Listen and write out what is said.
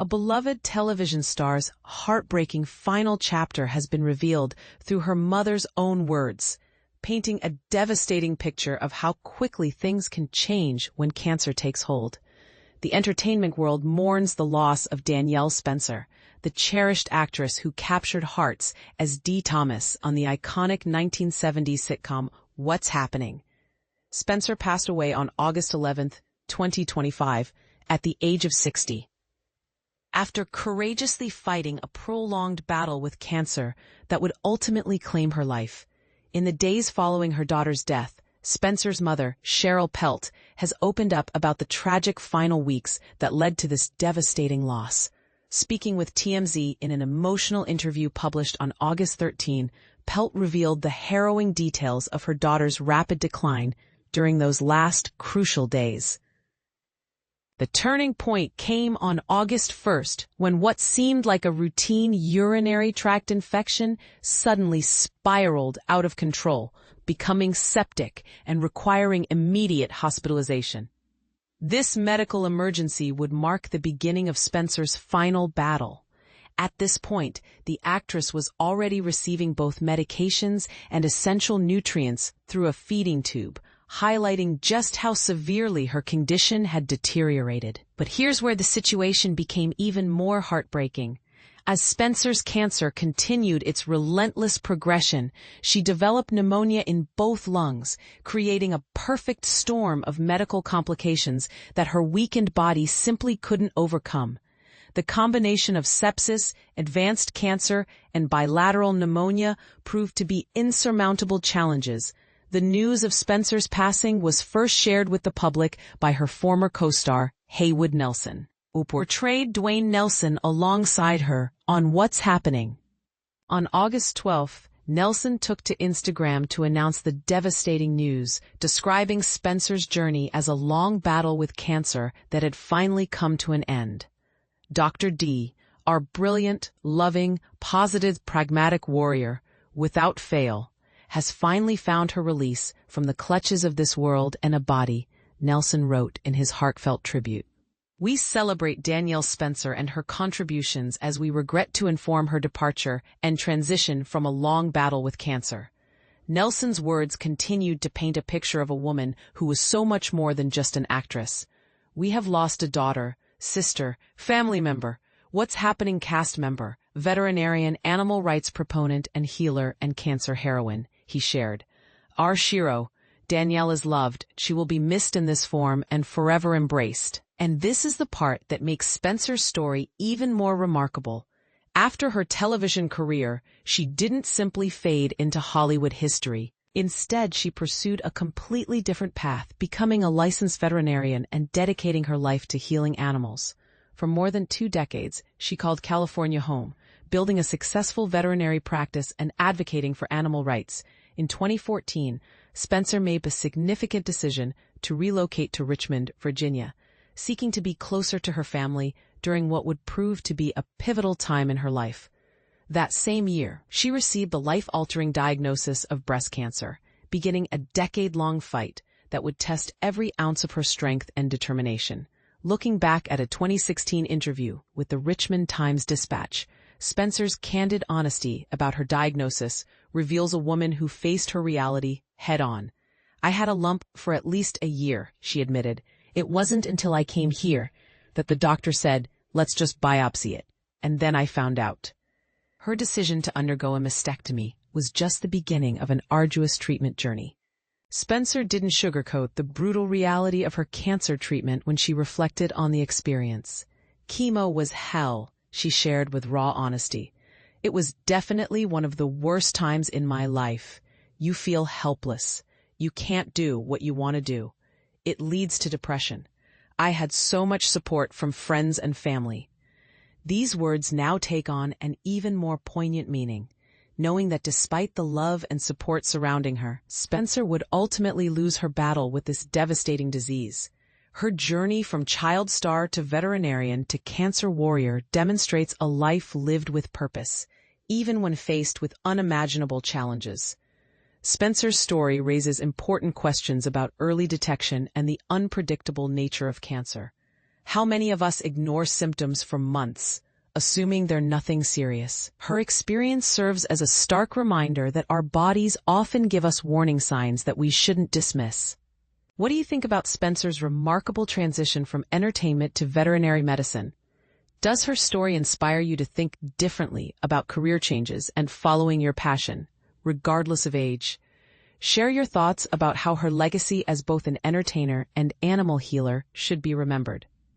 A beloved television star's heartbreaking final chapter has been revealed through her mother's own words, painting a devastating picture of how quickly things can change when cancer takes hold. The entertainment world mourns the loss of Danielle Spencer, the cherished actress who captured hearts as Dee Thomas on the iconic 1970s sitcom What's Happening? Spencer passed away on August 11, 2025, at the age of 60. After courageously fighting a prolonged battle with cancer that would ultimately claim her life, in the days following her daughter's death, Spencer's mother, Cheryl Pelt, has opened up about the tragic final weeks that led to this devastating loss. Speaking with TMZ in an emotional interview published on August 13, Pelt revealed the harrowing details of her daughter's rapid decline during those last crucial days. The turning point came on August 1st when what seemed like a routine urinary tract infection suddenly spiraled out of control, becoming septic and requiring immediate hospitalization. This medical emergency would mark the beginning of Spencer's final battle. At this point, the actress was already receiving both medications and essential nutrients through a feeding tube, highlighting just how severely her condition had deteriorated. But here's where the situation became even more heartbreaking. As Spencer's cancer continued its relentless progression, she developed pneumonia in both lungs, creating a perfect storm of medical complications that her weakened body simply couldn't overcome. The combination of sepsis, advanced cancer, and bilateral pneumonia proved to be insurmountable challenges. The news of Spencer's passing was first shared with the public by her former co-star, Haywood Nelson, who portrayed Dwayne Nelson alongside her on What's Happening? On August 12, Nelson took to Instagram to announce the devastating news, describing Spencer's journey as a long battle with cancer that had finally come to an end. Dr. D, our brilliant, loving, positive, pragmatic warrior, without fail, has finally found her release from the clutches of this world and a body, Nelson wrote in his heartfelt tribute. We celebrate Danielle Spencer and her contributions as we regret to inform her departure and transition from a long battle with cancer. Nelson's words continued to paint a picture of a woman who was so much more than just an actress. We have lost a daughter, sister, family member, What's Happening cast member, veterinarian, animal rights proponent, and healer and cancer heroine, he shared. Our Shiro, Danielle is loved, she will be missed in this form and forever embraced. And this is the part that makes Spencer's story even more remarkable. After her television career, she didn't simply fade into Hollywood history. Instead, she pursued a completely different path, becoming a licensed veterinarian and dedicating her life to healing animals. For more than 2 decades, she called California home, building a successful veterinary practice and advocating for animal rights. In 2014, Spencer made a significant decision to relocate to Richmond, Virginia, seeking to be closer to her family during what would prove to be a pivotal time in her life. That same year, she received the life-altering diagnosis of breast cancer, beginning a decade-long fight that would test every ounce of her strength and determination. Looking back at a 2016 interview with the Richmond Times-Dispatch, Spencer's candid honesty about her diagnosis reveals a woman who faced her reality head-on. I had a lump for at least a year, she admitted. It wasn't until I came here that the doctor said, let's just biopsy it. And then I found out. Her decision to undergo a mastectomy was just the beginning of an arduous treatment journey. Spencer didn't sugarcoat the brutal reality of her cancer treatment when she reflected on the experience. Chemo was hell, she shared with raw honesty. It was definitely one of the worst times in my life. You feel helpless. You can't do what you want to do. It leads to depression. I had so much support from friends and family. These words now take on an even more poignant meaning, knowing that despite the love and support surrounding her, Spencer would ultimately lose her battle with this devastating disease. Her journey from child star to veterinarian to cancer warrior demonstrates a life lived with purpose, even when faced with unimaginable challenges. Spencer's story raises important questions about early detection and the unpredictable nature of cancer. How many of us ignore symptoms for months, assuming they're nothing serious? Her experience serves as a stark reminder that our bodies often give us warning signs that we shouldn't dismiss. What do you think about Spencer's remarkable transition from entertainment to veterinary medicine? Does her story inspire you to think differently about career changes and following your passion, regardless of age? Share your thoughts about how her legacy as both an entertainer and animal healer should be remembered.